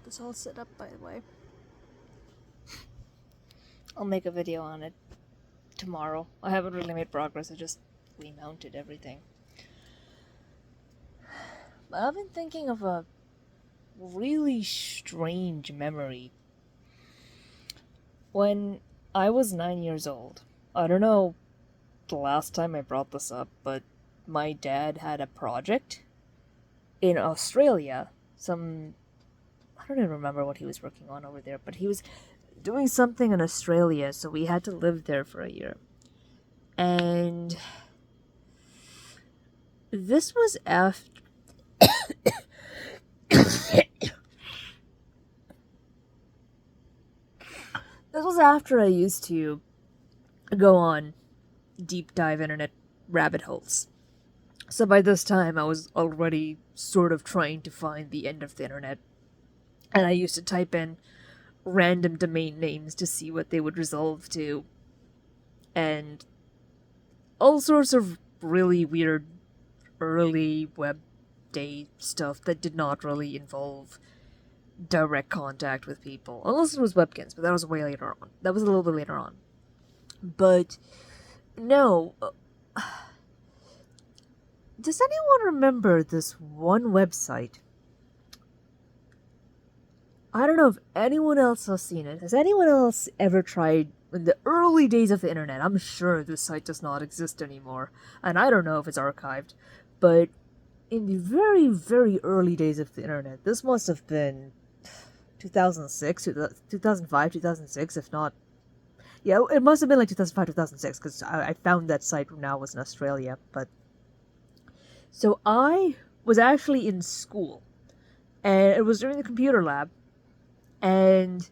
this all set up, by the way. I'll make a video on it tomorrow. I haven't really made progress, I just remounted everything. But I've been thinking of a really strange memory. When I was 9 years old, I don't know the last time I brought this up, but my dad had a project in Australia. I don't even remember what he was working on over there, but he was doing something in Australia, so we had to live there for a year. And this was after I used to go on deep dive internet rabbit holes. So by this time, I was already sort of trying to find the end of the internet. And I used to type in random domain names to see what they would resolve to. And all sorts of really weird early web day stuff that did not really involve direct contact with people. Unless it was Webkinz, but that was way later on. That was a little bit later on. But, no. Does anyone remember this one website? I don't know if anyone else has seen it. Has anyone else ever tried, in the early days of the internet, I'm sure this site does not exist anymore, and I don't know if it's archived, but in the very, very early days of the internet, this must have been 2006, 2005, 2006, if not... Yeah, it must have been like 2005, 2006, because I found that site when I was in Australia, but... So I was actually in school, and it was during the computer lab, and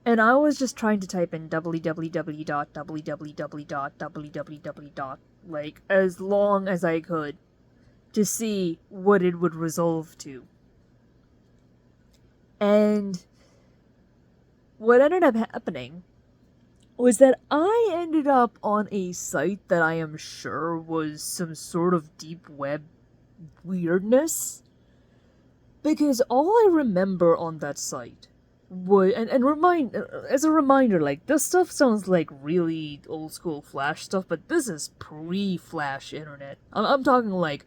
I was just trying to type in www.www.www. Like, as long as I could, to see what it would resolve to. And what ended up happening was that I ended up on a site that I am sure was some sort of deep web weirdness. Because all I remember on that site was, as a reminder, like, this stuff sounds like really old school Flash stuff, but this is pre-Flash internet. I'm talking like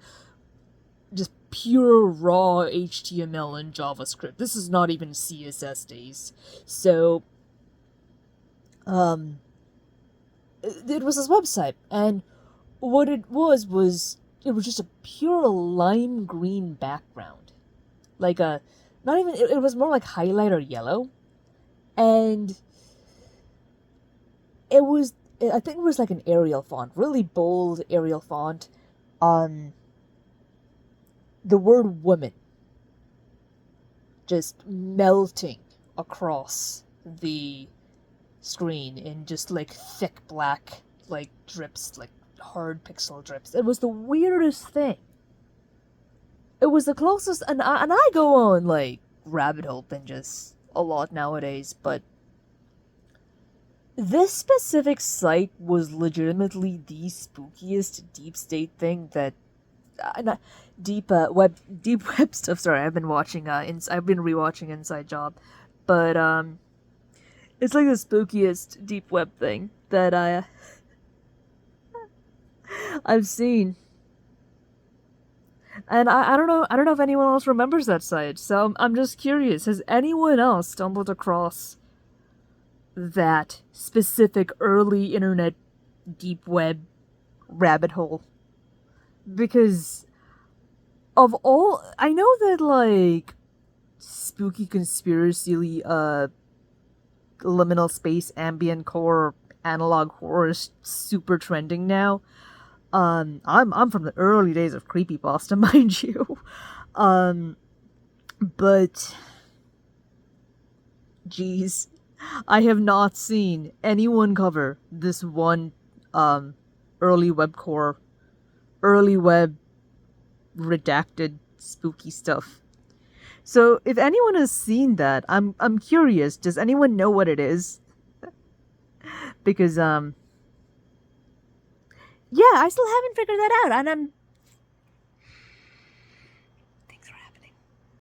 just pure raw HTML and JavaScript. This is not even CSS days. So, it was this website, and what it was it was just a pure lime green background. Like a, not even, it was more like highlighter yellow, and it was, I think it was like an Arial font, really bold Arial font, the word woman just melting across the screen in just like thick black, like drips, like hard pixel drips. It was the weirdest thing. It was the closest, and I go on, like, rabbit hole binges a lot nowadays, but this specific site was legitimately the spookiest deep state thing that, deep web stuff, sorry, I've been watching, I've been rewatching Inside Job, but, it's like the spookiest deep web thing that I've seen. And I don't know if anyone else remembers that site, so I'm just curious, has anyone else stumbled across that specific early internet deep web rabbit hole? Because of all, I know that, like, spooky conspiracy, liminal space, ambient core, analog horror is super trending now. I'm from the early days of creepypasta, mind you. But geez, I have not seen anyone cover this one early web redacted spooky stuff. So if anyone has seen that, I'm curious, does anyone know what it is? Because yeah, I still haven't figured that out, and I'm